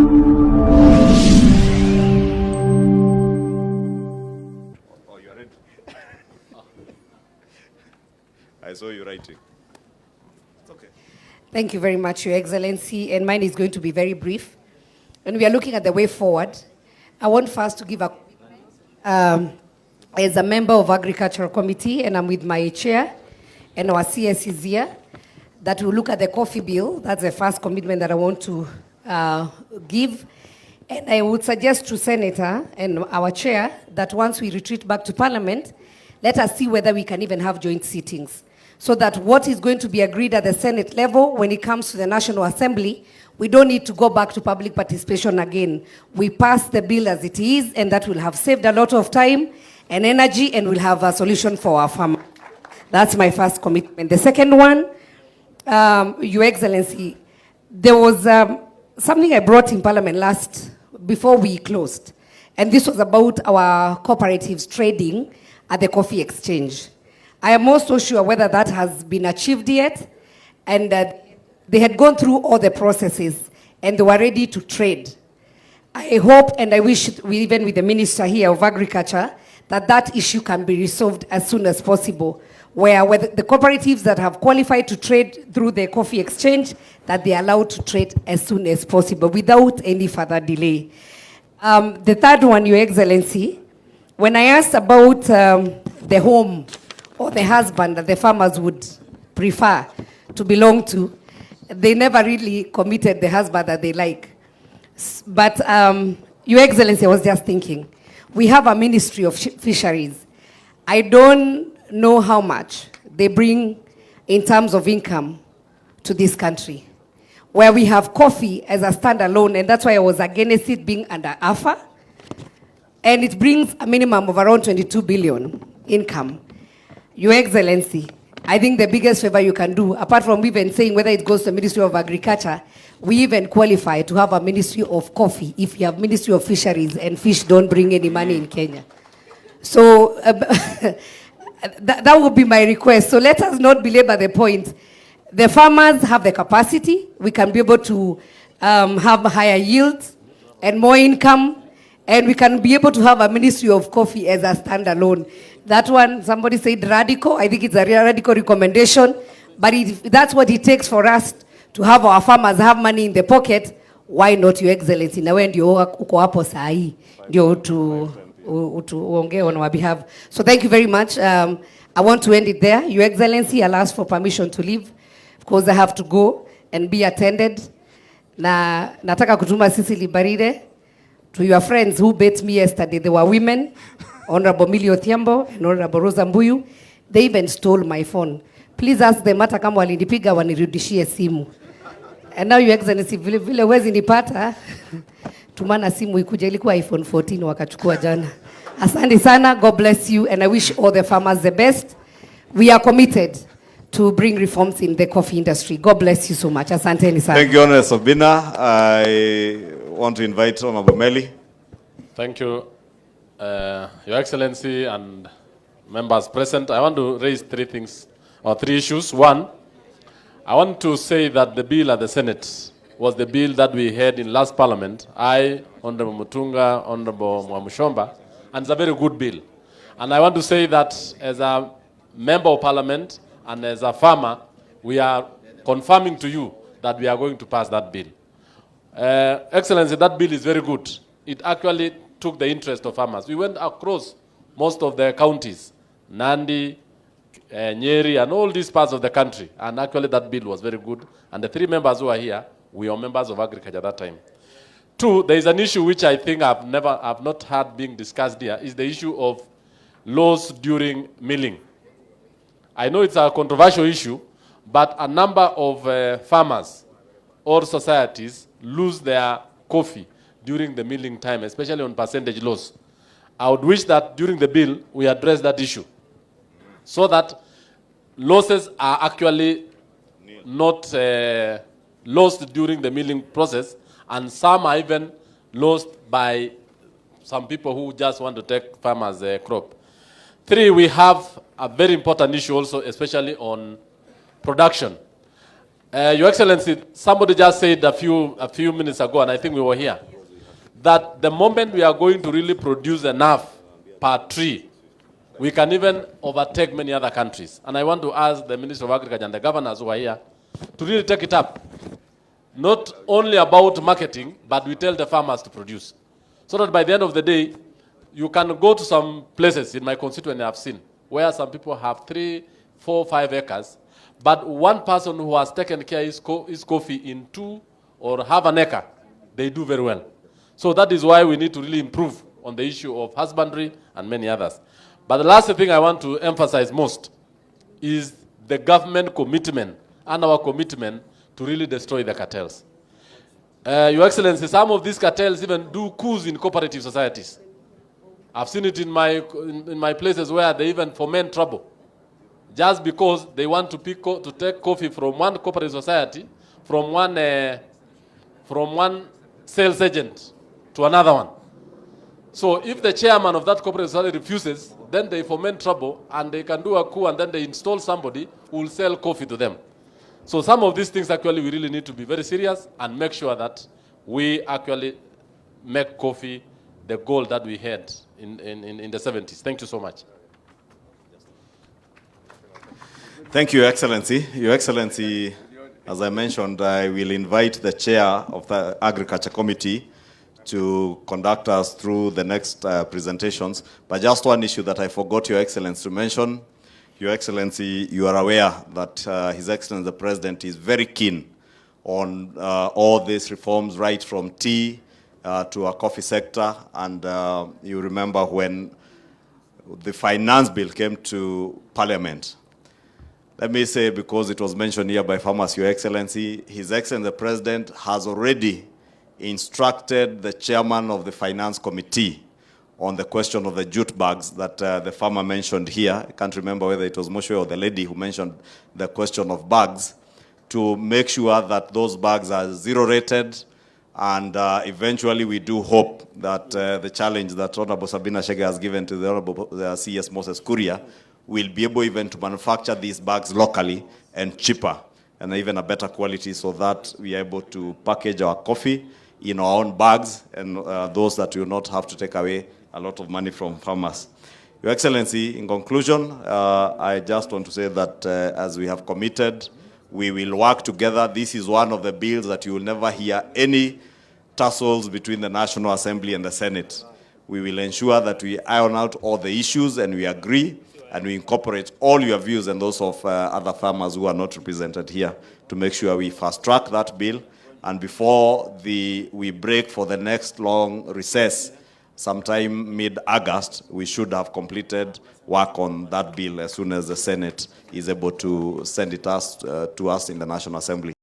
Oh, you are ready? I saw you writing. It's okay. Thank you very much, Your Excellency, and mine is going to be very brief. When we are looking at the way forward, I want first to give a, as a member of Agricultural Committee, and I'm with my chair, and our CS is here, that we'll look at the coffee bill. That's the first commitment that I want to give. And I would suggest to Senator and our chair that once we retreat back to Parliament, let us see whether we can even have joint sittings, so that what is going to be agreed at the Senate level when it comes to the National Assembly, we don't need to go back to public participation again. We pass the bill as it is, and that will have saved a lot of time and energy, and we'll have a solution for our farmers. That's my first commitment. The second one, Your Excellency, there was something I brought in Parliament before we closed, and this was about our cooperatives trading at the coffee exchange. I am also sure whether that has been achieved yet, and they had gone through all the processes and they were ready to trade. I hope and I wish, even with the Minister here of Agriculture, that issue can be resolved as soon as possible, where the cooperatives that have qualified to trade through the coffee exchange, that they are allowed to trade as soon as possible without any further delay. The third one, Your Excellency, when I asked about the home or the husband that the farmers would prefer to belong to, they never really committed the husband that they like. But Your Excellency, I was just thinking, we have a Ministry of Fisheries. I don't know how much they bring in terms of income to this country, where we have coffee as a standalone, and that's why I was against it being under AFA, and it brings a minimum of around 22 billion income. Your Excellency, I think the biggest favor you can do, apart from even saying whether it goes to the Ministry of Agriculture, we even qualify to have a Ministry of Coffee if you have Ministry of Fisheries and fish don't bring any money in Kenya. So that would be my request. So let us not belabor the point. The farmers have the capacity. We can be able to have higher yields and more income, and we can be able to have a Ministry of Coffee as a standalone. That one, somebody said radical. I think it's a radical recommendation. But if that's what it takes for us to have our farmers have money in the pocket, why not, Your Excellency? Na wewe ndio uko hapo saa hii ndio tuongee on our behalf. So thank you very much. I want to end it there. Your Excellency, I'll ask for permission to leave because I have to go and be attended. Na nataka kutuma sisi libarire to your friends who bet me yesterday. They were women. Honorable Millie Odhiambo and Honorable Rosa Mbuyu, they even stole my phone. Please ask them hata kama walinipiga wanirudishie simu. And now, Your Excellency, vile wezi nipata, tumana simu ikuja, ilikuwa iPhone 14 wakachukua jana. Asante sana, God bless you, and I wish all the farmers the best. We are committed to bring reforms in the coffee industry. God bless you so much. Asante sana. Thank you, Honorable Sabina. I want to invite Honorable Millie. Thank you. Your Excellency and members present, I want to raise three issues. One, I want to say that the bill at the Senate was the bill that we had in last Parliament. I, Honorable Mutunga, Honorable Mwamushomba, and it's a very good bill. And I want to say that as a member of Parliament and as a farmer, we are confirming to you that we are going to pass that bill. Excellency, that bill is very good. It actually took the interest of farmers. We went across most of the counties, Nandi, Nyeri, and all these parts of the country. And actually that bill was very good. And the three members who are here, we are members of agriculture at that time. Two, there is an issue which I think I've not heard being discussed here, is the issue of loss during milling. I know it's a controversial issue, but a number of farmers or societies lose their coffee during the milling time, especially on percentage loss. I would wish that during the bill, we address that issue so that losses are actually not lost during the milling process, and some are even lost by some people who just want to take farmers' crop. Three, we have a very important issue also, especially on production. Your Excellency, somebody just said a few minutes ago, and I think we were here, that the moment we are going to really produce enough per tree, we can even overtake many other countries. And I want to ask the Minister of Agriculture and the governors who are here to really take it up. Not only about marketing, but we tell the farmers to produce. So that by the end of the day, you can go to some places in my constituency I've seen, where some people have 3, 4, 5 acres, but one person who has taken care of his coffee in 2 or half an acre, they do very well. So that is why we need to really improve on the issue of husbandry and many others. But the last thing I want to emphasize most is the government commitment and our commitment to really destroy the cartels. Your Excellency, some of these cartels even do coups in cooperative societies. I've seen it in my places where they even foment trouble, just because they want to take coffee from one cooperative society, from one sales agent to another one. So if the chairman of that cooperative society refuses, then they foment trouble, and they can do a coup, and then they install somebody who will sell coffee to them. So some of these things actually we really need to be very serious and make sure that we actually make coffee the goal that we had in the 70s. Thank you so much. Thank you, Your Excellency. Your Excellency, as I mentioned, I will invite the chair of the Agriculture Committee to conduct us through the next presentations. But just one issue that I forgot, Your Excellency, to mention. Your Excellency, you are aware that His Excellency the President is very keen on all these reforms, right from tea to our coffee sector. And you remember when the finance bill came to Parliament. Let me say, because it was mentioned here by farmers, Your Excellency, His Excellency the President has already instructed the chairman of the Finance Committee on the question of the jute bags that the farmer mentioned here. I can't remember whether it was Moshe or the lady who mentioned the question of bags, to make sure that those bags are zero rated, and eventually we do hope that the challenge that Honorable Sabina Chege has given to the Honorable CS Moses Kuria will be able even to manufacture these bags locally and cheaper and even a better quality, so that we are able to package our coffee in our own bags, and those that will not have to take away a lot of money from farmers. Your Excellency, in conclusion, I just want to say that as we have committed, we will work together. This is one of the bills that you will never hear any tussles between the National Assembly and the Senate. We will ensure that we iron out all the issues and we agree, and we incorporate all your views and those of other farmers who are not represented here, to make sure we fast-track that bill. And before we break for the next long recess, sometime mid-August, we should have completed work on that bill as soon as the Senate is able to send it to us in the National Assembly.